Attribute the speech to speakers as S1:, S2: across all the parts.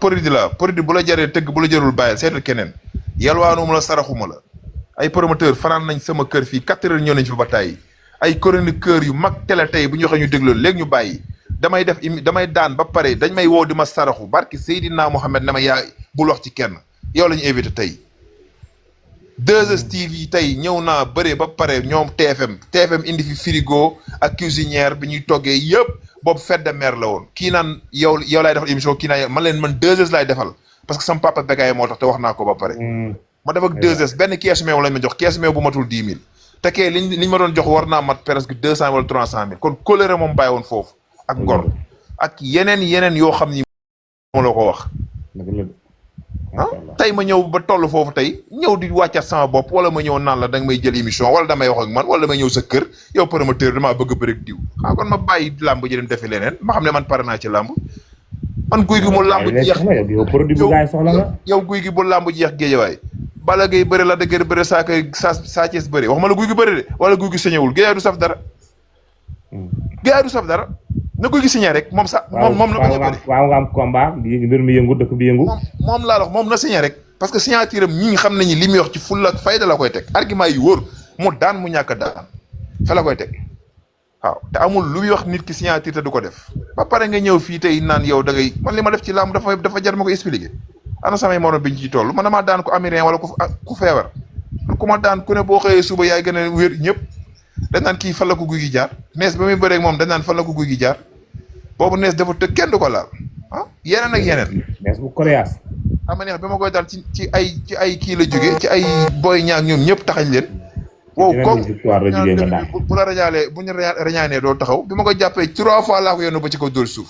S1: produit la produit bu la jaree tëgg bu la jarul bàyyil seetal keneen yalwaanuma la saraxuma la ay promoteur fanaan nañ sama kër fii 4 heures ñëw nañ fi ba tàyyi ay chroniqueur yu mag télé tey bu ñu waxee ñu dégloon léegi ñu bàyyi damay daan ba pare dañ may woo di ma saraxu barki Seydina Mohamed ne ma yaa bul wax ci kenn yow la ñu invité tey 2STV tey ñëw naa bëree ba pare ñoom TFM indi fi frigo ak cuisinière bi ñuy toggee yëpp boobu fête de mer la woon kii naan yow laay defal émission kii naan man 2S laay defal parce que sama papa Begaye moo tax te wax naa ko ba pare ma def ak 2S benn kees meew lañ ma jox kees meew bu matul 10 000 te kee liñ ma doon jox war naa mat presque 200 wala 300 000 kon colère moom bàyyi woon foofu ak ngor ak yeneen yoo xam ni moo la ko wax tey ma ñëw ba toll foofu tey ñëw di wàccat sama bopp wala ma ñëw naan la danga may jël émission wala damay wax ak man wala damay ñëw sa kër yow promoteur damaa bëgg a bëri diw kon ma bàyyi làmb ji dem defi leneen ma xam ne man pare naa ci làmb man guy gi mu làmb jeex yow guy gi bu làmb jeex géejawaay Balla Gaye bëri la dëgër bëri Sa Thiès bëri wax ma la guy gi bëri de wala guy gi sañewul géejawaay du saf dara géejawaay du saf dara na guy gi signé rek moom sax moom na bañ a bëri
S2: waaw nga am combat mbir mi yëngu dëkk bi yëngu
S1: moom laa wax moom na signé rek parce que signature am ñi xam nañu li muy wax ci fulla ak fayda la koy teg argument yi wóor mu daan mu ñàkk daan fa la koy teg waaw te amul lu muy wax nit ki signature te du ko def ba pare nga ñëw fii tey naan yow da ngay man li ma def ci làmb dafa jar ma ko expliquer ana samay morom biñ ciy toll man damaa daan ko américain wala ku feebar man ku ma daan ku ne boo xëyee suba yaay gën a wér ñëpp dañ naan kii fan la ko guy gi jaar nees ba muy bëreeg moom dañ naan fan la ko guy gi jaar boobu nees dafa tëgg kenn du ko laal yeneen ak yeneen
S2: nees bu koréas
S1: ama neex bi ma koy daal ci ay kii la jóge ci ay boy ñaag ñoom ñëpp taxañ leen wow comme bu la rañaalee bu ñu rañaanee doo taxaw bi ma koy jàppee 3 fois laa ko yónnu ba ci ko dóor suuf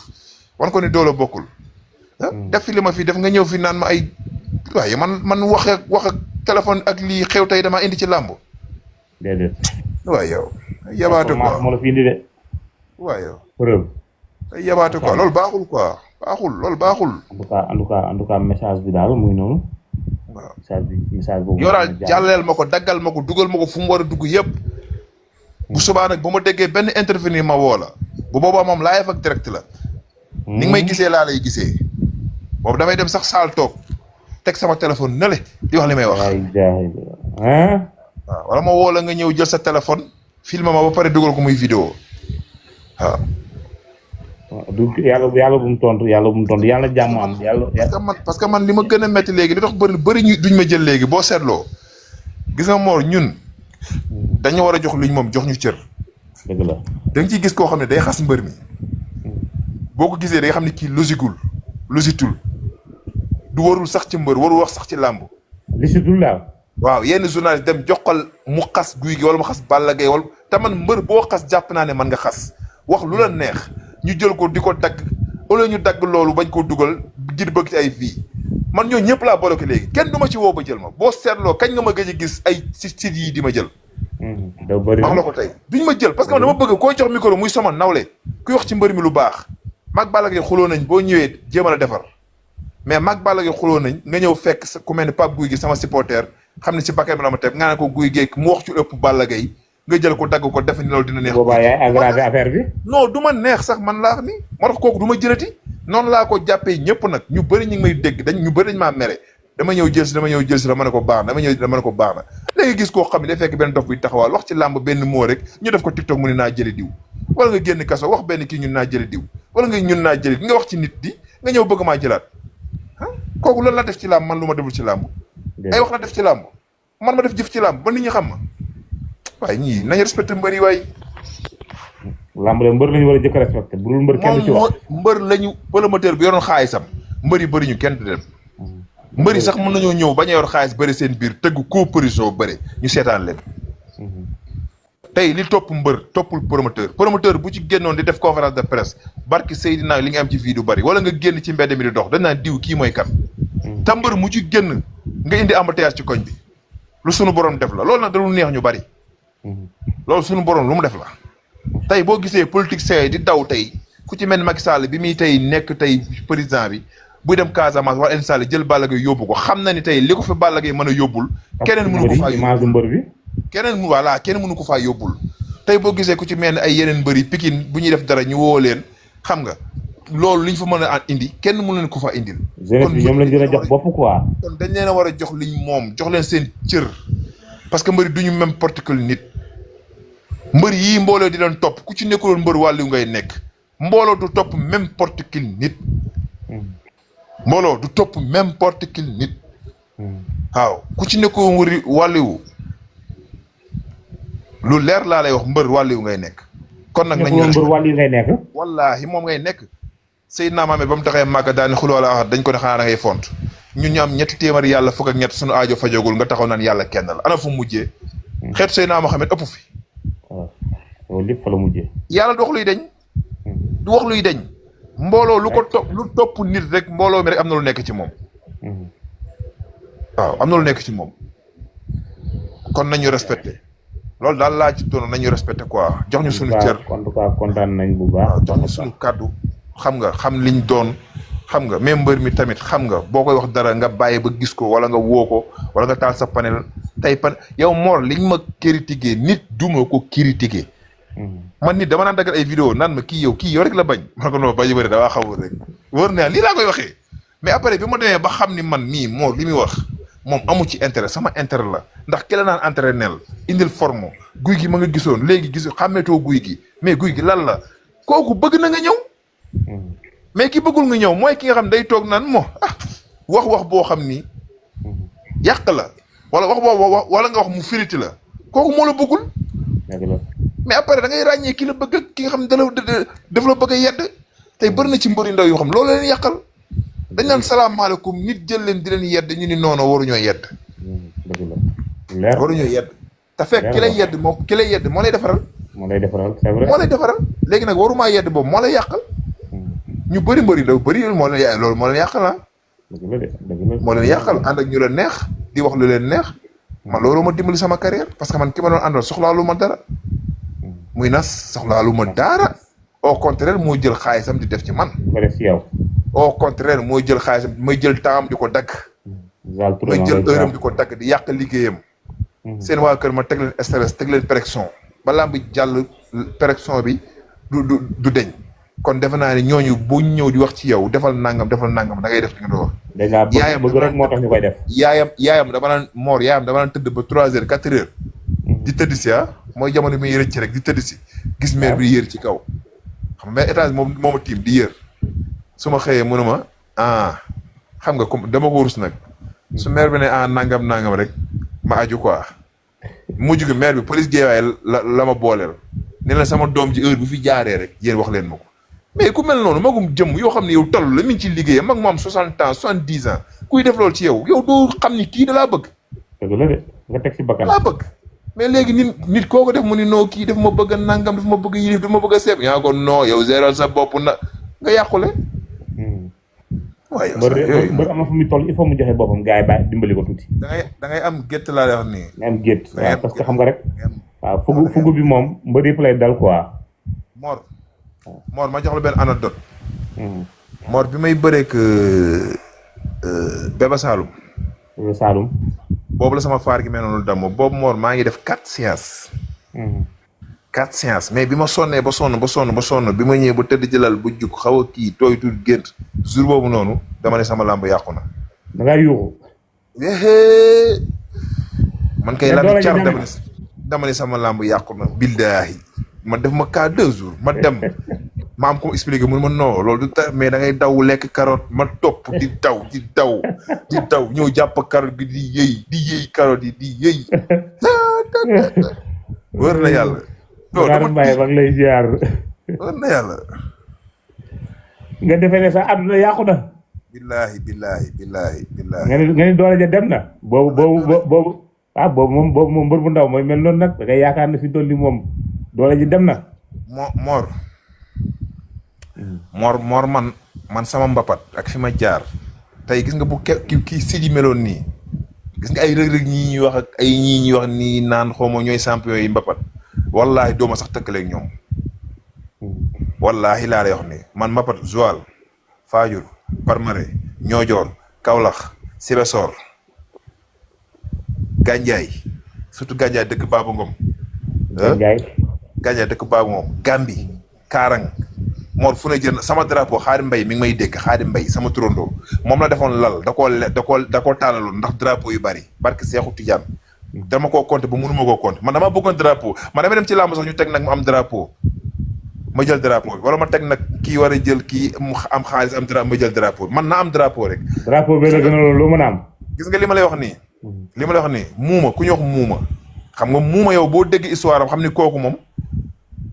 S1: wan ko ni doo la bokkul def fi li ma fi def nga ñëw fi naan ma ay waaye man wax ak téléphone ak lii xew tey damaa indi ci làmb
S2: déedéet
S1: waaw yow yabaatu quoi
S2: moo la fi indi de
S1: waaw yow
S2: preuve
S1: ay yabaatu quoi loolu baaxul quoi loolu baaxul
S2: en tout cas message bi daal muy noonu
S1: waaw
S2: message boobu
S1: yoraal jàlleel ma ko daggal ma ko dugal ma ko fu mu war a dugg yëpp bu subaa nag bu ma déggee benn intervenir ma woo la bu boobaa moom live ak direct la ni nga may gisee laa lay gisee boobu damay dem sax saal toog teg sama téléphone nële di wax li may wax waaw wala ma woo la nga ñëw jël sa téléphone filme ma ba pare dugal ko muy vidéo waaw
S2: yàlla bu mu tontu yàlla jàmm am
S1: parce que man li ma gën a métti léegi li tax bëri ñu duñ ma jël léegi boo seetloo gis nga Mor ñun dañu war a jox luñ moom jox ñu cër
S2: dëgg la
S1: da nga ciy gis koo xam ne day xas mbër mi boo ko gisee da nga xam ne kii logiqueul du warul sax ci mbër warul wax sax ci làmb
S2: lisitul daal
S1: waaw yenn journaliste dem joxal mu xas guy gi wala mu xas Balla Gaye wala te man mbër boo xas jàpp naa ne man nga xas wax lu la neex ñu jël ko di ko dagg wala ñu dagg loolu bañ ko dugal ngir bëgg ci ay vie man ñoo ñëpp laa bloqué léegi kenn du ma ci woo ba jël ma boo seetloo kañ nga ma gëj a gis ay site yi di ma jël wax la ko tey duñ ma jël parce que man dama bëgg koo jox micro muy sama nawle kuy wax ci mbër mi lu baax mag Balla Gaye xuloo nañ boo ñëwee jéem a la defar mais mag Balla Gaye xuloo nañ nga ñëw fekk ku mel ni Pape Guy gi sama supporter xam ne si bakkan bi la ma teg nga ne ko Guy Geek mu wax ci ëpp Balla Gaye nga jël ko dagg ko defe ni loolu dina neex.
S2: boobaa yaay aggravé affaire bi.
S1: non du ma neex sax man laa wax ni moo tax kooku du ma jëlati noonu laa ko jàppee ñëpp nag ñu bëri ñu ngi may dégg ñu bëri dañ maa mere dama ñëw jël si dama ne ko baax na léegi gis koo xam ne day fekk benn dof buy taxawaal wax ci làmb benn moo rek ñu def ko TikTok mu ne naa jëli diw wala nga génn kaso wax benn kii ñun naa jëli diw wala nga wax ci nit di nga ñëw bëgg maa jëlaat kooku loolu la def ci làmb man lu ma deful ci làmb ay wax la def ci làmb man ma def jëf ci làmb ba nit ñi xam ma waaye ñii nañu respecté mbër yi waay.
S2: làmb de mbër lañu war a jëkk respecté bu dul mbër kenn ci wax
S1: mbër lañu promoteur bi yoroon xaalisam mbër yi bëri ñu kenn du dem mbër yi sax mën nañoo ñëw bañ a yor xaalis bëri seen biir tëgg coopération bëri ñu seetaan leen tey li topp mbër toppul promoteur bu ci génnoon di def conférence de presse barki Seydina li nga am ci fii du bëri wala nga génn ci mbedd mi di dox dañ naan diw kii mooy kan te mbër mu ci génn nga indi embouteillage ci koñ bi lu sunu borom def la loolu nag dalul neex ñu bëri loolu sunu borom lu mu def la tey boo gisee politique di daw tey ku ci mel ni Macky Sall bi muy tey nekk tey président bi buy dem Casamance wala Alioune Sall jël Balla Gaye yóbbu ko xam na ni tey li ko fi Balla Gaye mën a yóbbul keneen mënu ko faa yóbbul
S2: mbër bi
S1: kenn mënu ko faa yóbbul tey boo gisee ku ci mel ni ay yeneen mbëri Pikine bu ñuy def dara ñu woo leen xam nga loolu liñ fa mën a indi kenn mënu leen ko fa indil.
S2: jeunesse bi ñoom lañ gën a jox bopp quoi.
S1: kon dañ leen a war a jox liñ moom jox leen seen cër parce que mbëri duñu même particulier nit mbër yii mbooloo di leen topp ku ci nekkuloon mbër wàllu ngay nekk mbooloo du topp même particulier nit. mbooloo du topp même particulier nit. waaw ku ci nekkoon wëri wàlliwu lu leer laa lay wax mbër wàlliwu ngay nekk. kon nag nañu
S2: mbër wàlliwu ngay nekk.
S1: wallaahi moom ngay nekk. Seydina Mohamed ba mu taxee Màkka daal ni xul wala ahad dañ ko ne xanaa da ngay font ñun ñu am ñetti téeméeri yàlla fukk ak ñett suñu aajo fajogul nga taxaw naan yàlla kenn la ana fu mujjee. xeetu Seydina Mohamed ëpp fi.
S2: waaw lépp fa la mujjee.
S1: yàlla du wax luy deñ. du wax luy deñ. mbooloo lu ko topp lu topp nit rek mbooloo mi rek am na lu nekk ci moom. waaw am na lu nekk ci moom. kon nañu respecté. loolu daal laa ci doon nañu respecté quoi jox ñu suñu cër.
S2: en tout cas kontaan nañ bu baax.
S1: jox ñu suñu kàddu. xam nga xam liñ doon xam nga même mbër mi tamit xam nga boo koy wax dara nga bàyyi ba gis ko wala nga woo ko wala nga taal sa panel tey yow Mor liñ ma critiqué nit duma ko critiqué. man nit dama naan dagal ay vidéo naan ma kii yow rek la bañ. ma ne ko non bañ bëri dawaa xamul rek wër na lii laa koy waxee mais après bi ma demee ba xam ni man mii Mor li muy wax moom amu ci intérêt sama intérêt la ndax ki la naan entraînel indil forme guy gi ma nga gisoon léegi gis xàmmeetoo guy gi mais guy gi lan la kooku bëgg na nga ñëw. mais ki bëggul nga ñëw mooy ki nga xam day toog naan wax boo xam ni yàq la wala wax boo wala nga wax mu firiti la kooku moo la bëggul. mais après da ngay ràññee ki la bëgg ak ki nga xam ne daf la bëgg a yedd tey bëri na ci mbëri ndaw yoo xam loolu leen yàqal dañ naan salaamaaleykum nit jël leen di leen yedd ñu ni noonu waruñoo yedd. waruñoo yedd. te fekk ki lay yedd moom ki lay yedd moo lay defaral.
S2: moo lay defaral c'est vrai.
S1: moo lay defaral léegi nag warumaa yedd boobu moo lay yàqal. ñu bëri mbëri ndaw bëri loolu moo leen yàqal ah. moo leen yàqal ànd ak ñu leen neex di wax lu leen neex man loolu ma dimbali sama carrière parce que man ki ma doon àndal soxlaalu ma dara muy nas soxlaalu ma dara au contraire moo jël xaalisam di def ci man. au contraire mooy jël xaalisam may jël temps di ko dagg. may jël heure am di ko dagg di yàq liggéeyam. seen waa kër ma teg leen stress teg leen pression balaa bi jàll pression bi du deñ. kon defe naa ne ñooñu boo ñëw di wax ci yow defal nangam da ngay def li nga doon wax.
S2: yaayam bëgg rek moo tax ñu koy def.
S1: yaayam dama naan Mor yaayam dama naan tëdd ba 3 heures 4 heures. di tëdd si mooy jamono bi muy rëcc rek di tëdd si. gis mère bi yër ci kaw. xam nga étage moom moo ma tiim di yër. su ma xëyee mënu ma xam nga comme dama ko rus nag. su mère bi ne nangam rek ma aju quoi. mujj gi mère bi police Guédiawaye la ma booleel. ne la sama doom ji heure bu fi jaaree rek yéen wax leen ma ko. mais ku mel noonu magum jëm yoo xam ne yow tallu la mi ngi ci liggéeyam mag mu am 60 ans 70 ans kuy def loolu ci yow doo xam ni kii da laa bëgg.
S2: dëgg la de nga teg ci bakkan.
S1: laa bëgg mais léegi nit koo ko def mu ni noo kii daf ma bëgg a nangam daf ma bëgg a yilif daf ma bëgg a seeb yaa ko non yow zéral sa bopp na nga yàqule. waaye
S2: mbër am na fu muy toll il faut mu joxe boppam gars yi bàyyi dimbali ko tuuti.
S1: da ngay am gétt laa lay wax nii.
S2: nga am gétt waaw parce que xam nga rek. waaw fugu bi moom mbër yëpp lay dal quoi.
S1: Mor ma jox la benn anecdote. Mor bi may bëreek Bébé Saloum.
S2: Bébé Saloum.
S1: boobu la sama faar gi mel noonu damm boobu Mor maa ngi def 4 séances. 4 séances mais bi ma sonnee ba sonn bi ma ñëwee ba tëdd jëlal ba jug xaw a kii tooy tuut gént jour boobu noonu dama ne sama làmb yàqu na.
S2: da ngaa yuuxu.
S1: man kay lan car dama ne sama làmb yàqu na. billaahi ma def ma kaa 2 jours ma dem ma am ko expliqué mun ma non loolu du tax mais da ngay daw lekk carotte ma topp di daw ñëw jàpp carotte bi di yëy carotte yi di yëy. wër na yàlla.
S2: non dama bàyyi ba lay ziar.
S1: wër na yàlla.
S2: nga defee ne sa àdduna yàqu na.
S1: billaahi.
S2: nga ni doole ja dem na. boobu moom mbër bu ndaw mooy mel noonu nag da ngay yaakaar ne fi dolli moom doole ji dem na. Mor man sama mbapat ak fi ma jaar tey gis nga bu kii Sidi meloon nii gis nga ay rëg-rëg ñii ñuy wax ak ay ñii ñuy wax nii naan xaw ma ñooy champion yi mbapat wallaahi dooma sax tëkkaleeg ñoom wallaahi laa lay wax ni man mbapat Joal Fadiouth Palmarin Niodior Kaolack Sibassor Gandiaye surtout Gandiaye dëkk Baba Ngom. Gandiaye
S1: dëkk Baba Ngom Gambi Kaarang
S2: Mor fu ne jël sama drapeau Xaadim Mbay mi ngi may dégg Xaadim Mbay sama turandoo moom la defoon lal da koo taalaloon ndax drapeau yu bari barke Seexu Tijaan dama koo compter ba mënuma koo compter man dama bëggoon drapeau man dama dem ci làmb sax ñu teg nag mu am drapeau ma jël drapeau bi wala ma teg nag kii war a jël kii mu am xaalis am drapeau ma jël drapeau bi man naa am drapeau rek.
S3: drapeau bi la gën a loolu mën a am.
S2: gis nga li ma lay wax nii. li ma lay wax nii muuma ku ñu wax muuma. xam nga muuma yow boo dégg histoire am xam ni kooku moom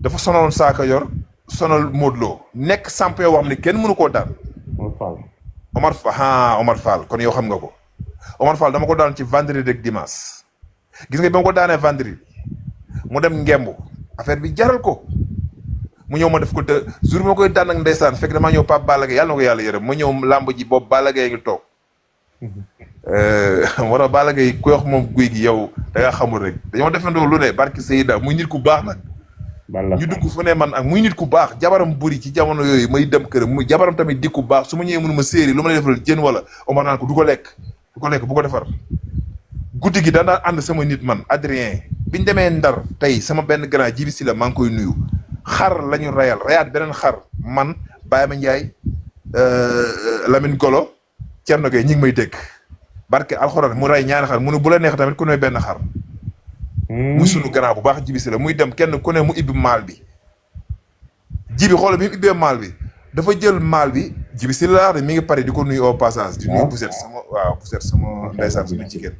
S2: dafa sonaloon Saaka Yor sonal Modou Lo nekk champion boo xam ne kenn mënu koo daan. Omar Fall kon yow xam nga ko Omar Fall dama ko daan ci vendredi ak dimanche gis nga ba ma ko daanee vendredi mu dem ngembu affaire bi jaral ko mu ñëw ma def ko te jour bi ma koy daan ak ndeysaan fekk damaa ñëw Pape Balla Gaye yàlla na ko yàlla yërëm ma ñëw làmb ji boobu Balla Gaye ngi toog war a Balla Gaye ku wax moom guy gi yow da ngaa xamul rek dañoo defandoo lu ne barki Seyda muy nit ku baax nag ñu dugg fu ne man ak muy nit ku baax jabaram buri ci jamono yooyu may dem këram muy jabaram tamit di ku baax su ma ñëwee mënu ma séeri lu ma lay defal jën wala Omar naan ko du ko lekk bu ko defar guddi gi daan ànd sama nit man Adrien biñ demee Ndar tey sama benn grand jibi si la maa ngi koy nuyu xar la ñu rayaat beneen xar man Baye Ma Ndiaye Lamine Golo Thierno Gueye ñi ngi may dégg barke alxuraan mu ray ñaari xar mu ne bu la neex tamit ku ne benn xar muy sunu grand bu baax jibi si la muy dem kenn ku ne mu ibbi maal bi jibi xoolal bi mu ibbee maal bi dafa jël maal bi jibi si la mi ngi pare di ko nuyu au passage di nuyu Poussette sama ndeysaan suñu jigéen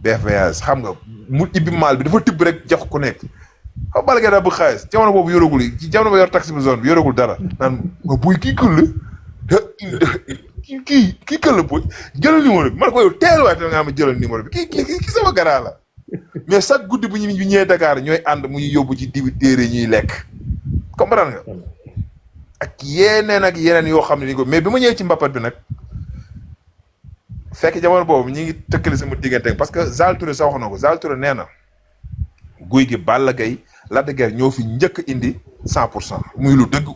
S2: BFVS xam nga mu ibbi maal bi dafa tibb rek jox ku nekk xam Balla Gaye daa bëgg xaalis jamono boobu yoragul yi ci jamono ba yor taxi bi zone bi yoragul dara naan ma buy kii këll kii këll buy jëlal numéro bi man ko yow teel waaye da ngaa ma jëlal numéro bi kii sama garaa la mais chaque guddi bu ñu ñëwee Dakar ñooy ànd mu ñu yóbbu ci dibi téere ñuy lekk comprendre nga ak yeneen yoo xam ne ni ko mais bi ma ñëwee ci mbapat bi nag fekk jamono boobu ñu ngi tëkkale sama diggante parce que Zal Touré sa wax na ko Zal Touré nee na guy gi Balla Gaye Lac de Guiers ñoo fi njëkk indi 100% muy lu dëgg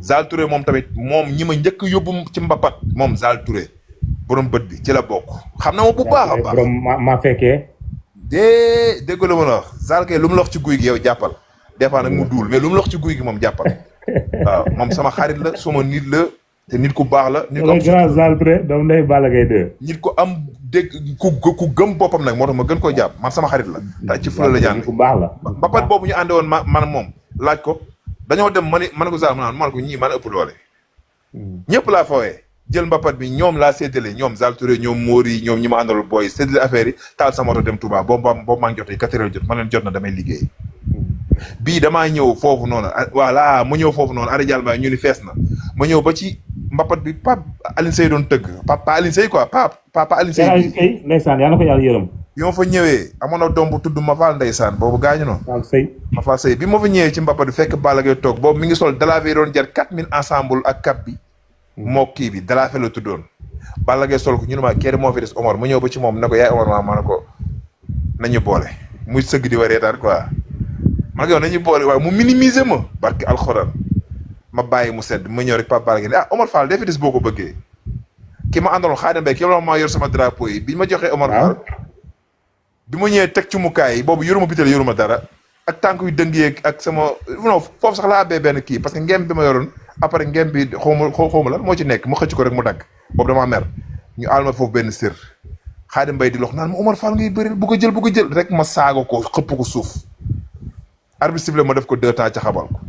S2: Zal Touré moom tamit moom ñi ma njëkk yóbbu ci mbapat moom Zal Touré borom bët bi ci la bokk xam na ma bu baax a baax
S3: borom ma fekkee
S2: dégg la ma la wax Zal kay lu mu la wax ci guy gi yow jàppal des fois nag mu duul mais lu mu la wax ci guy gi moom jàppal waaw moom sama xarit la suma nit la te nit ku baax la. nit ku am
S3: grand Zal Touré doom ndey Balla Gaye 2.
S2: nit ku am dégg ku gëm boppam nag moo tax ma gën koo jàpp man sama xarit la. te ci fula la jàng
S3: ku baax la.
S2: mbapat boobu ñu ànde woon man moom laaj ko dañoo dem ma ne ko Zal ma ko ñii man ëpp doole. ñëpp laa fawee jël mbapat bi ñoom laa séddale ñoom Zal Touré ñoom Mori ñoom ñi ma àndal booy séddale affaire yi taal sama moto dem Touba boobu maa ngi jotee 4 heures jot ma leen jot na damay liggéey. bii damaa ñëw foofu noonu voilà ma ñëw foofu noonu Ari Diallo ñu ni fees na ma ñëw ba ci mbapat bi Pape Alioune Seye doon tëgg Papa Alioune Seye quoi Papa Alioune Seye
S3: bi ndeysaan yaa na ko yàlla yërëm
S2: bi ma fa ñëwee amoon na doom bu tudd Mafal ndeysaan boobu gaañu noonu Mafal Seye bi ma fa ñëwee ci mbapat bi fekk Balla Gaye toog boobu mi ngi sol dalaafee doon jar 4000 ensemble ak cap bi moo kii bi dalaafee la tuddoon Balla Gaye sol ko ñu ne ma kii moo fi des Omar ma ñëw ba ci moom ne ko yaay Omar ma ne ko nañu boole muy sëgg di wa reetaan quoi man yow nañu boole waaye mu minimiser ma barke alxuraan ma bàyyi mu sedd ma ñëw rek Pape Balla Gaye Omar Fall defi des boo ko bëggee ki ma àndaloon Xaadim Mbay ki la maa yor sama drapeau yi bi ma joxee Omar Fall bi ma ñëwee teg ci mukaay yi boobu yoruma bitel yoruma dara ak tànk yu dëng yeeg ak sama non foofu sax laa abbee benn kii parce que ngem bi ma yoroon après ngem bi xawma lan moo ci nekk mu xëcc ko rek mu dagg boobu damaa mer ñu aal ma foofu benn sër Xaadim Mbay di lox naan ma Omar Fall ngay bëri bu ko jël rek ma saago ko xëpp ko suuf arbitre sifflé ma def ko 2 temps ca xabal ko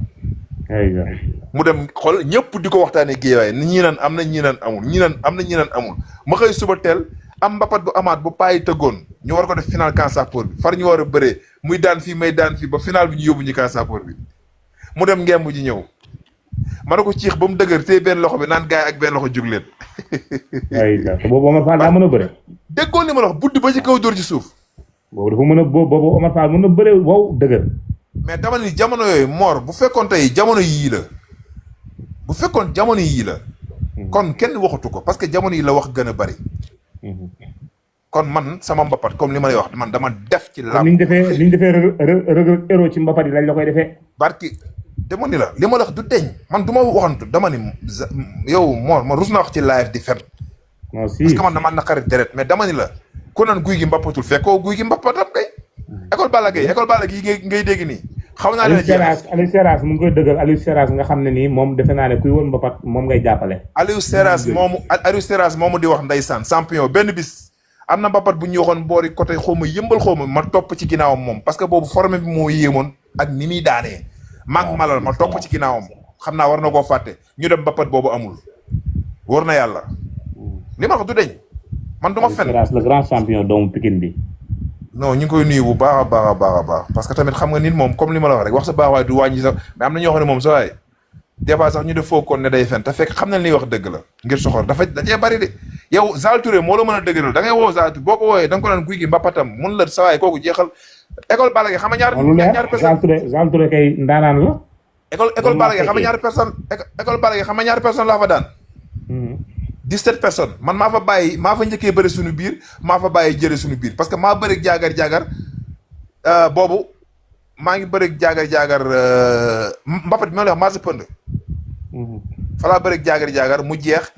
S2: mu dem xool ñëpp di ko waxtaanee géewaay ñii naan am na ñii naan amul ñii naan am na ñii naan amul ma xëy suba teel am mbapat bu amaat bu payi tëggoon ñu war ko def final Kansapoor bi far ñu war a bëree muy daan fii may daan fii ba final bi ñu yóbbu ñu Kansapoor bi mu dem ngemb ji ñëw ma ne ko ciix ba mu dëgër téye benn loxo bi naan gaay ak benn loxo jug leen.
S3: boobu Omar Fall daa mën a bëre.
S2: déggoo li ma la wax buddi ba ci kaw dóor ci suuf.
S3: boobu dafa mën a boobu Omar Fall mën na bëre wow dëgër.
S2: mais dama ni jamono yooyu Mor bu fekkoon tey jamono yii la bu fekkoon jamono yii la. kon kenn waxatu ko parce que jamono yi la wax gën a bari. kon man sama mbapat comme li ma lay wax man dama def ci làmb.
S3: ni ñu defee Reug héros ci mbapat yi lañ la koy defee.
S2: barki dama ni la li ma la wax du deñ man du ma waxantu dama ni yow Mor man rus naa wax ci live di fen.
S3: non si
S2: parce que man dama naqari deret mais dama ni la ku naan guy gi mbappatul fekkoo guy gi mbappatam kay. école Balla Gaye ngay dégg nii xaw naa leen jeexal
S3: Aliou Seras mu ngi koy dëggal Aliou Seras nga xam ne nii moom defe naa ne kuy woon mbapat moom ngay jàppale.
S2: Aliou Seras moomu di wax ndeysaan champion benn bis am na mbapat bu ñu waxoon boori côté xaw ma yëmbal xaw ma topp ci ginnaawam moom parce que boobu formé bi moo yéemoon ak ni muy daanee. manque malal ma topp ci ginnaawam xam naa war na koo fàtte ñu dem mbapat boobu amul war na yàlla li ma wax du deñ man du ma fen
S3: Seras le grand champion doomu Pikine bi.
S2: non ñu ngi koy nuyu bu baax a baax a baax a baax parce que tamit xam nga nit moom comme li ma la wax rek wax sa baax waaye du wàññi sax mais am na ñoo xam ne moom sa waay des fois sax ñu def foo koon ne day fen te fekk xam na li wax dëgg la ngir soxor dafa dajee bari de yow Zal Touré moo la mën a dëgëral da ngay woo Zal Touré boo ko wooyee da nga ko naan guy gi mbappatam mun la sa waay kooku jeexal école Balla Gaye xam nga ñaari personne
S3: Zal Touré kay ndaanaan la.
S2: école Balla Gaye xam nga ñaari personne école Balla Gaye xam nga ñaari personne laa fa daan 17 personnes man maa fa njëkkee bëri suñu biir maa fa bàyyi jëre suñu biir parce que maa bëri jaagar boobu maa ngi bëri jaagar mbapat bi ma lay wax marché pënd fa laa bëri jaagar mu jeex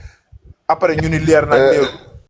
S2: après ñu ni leer na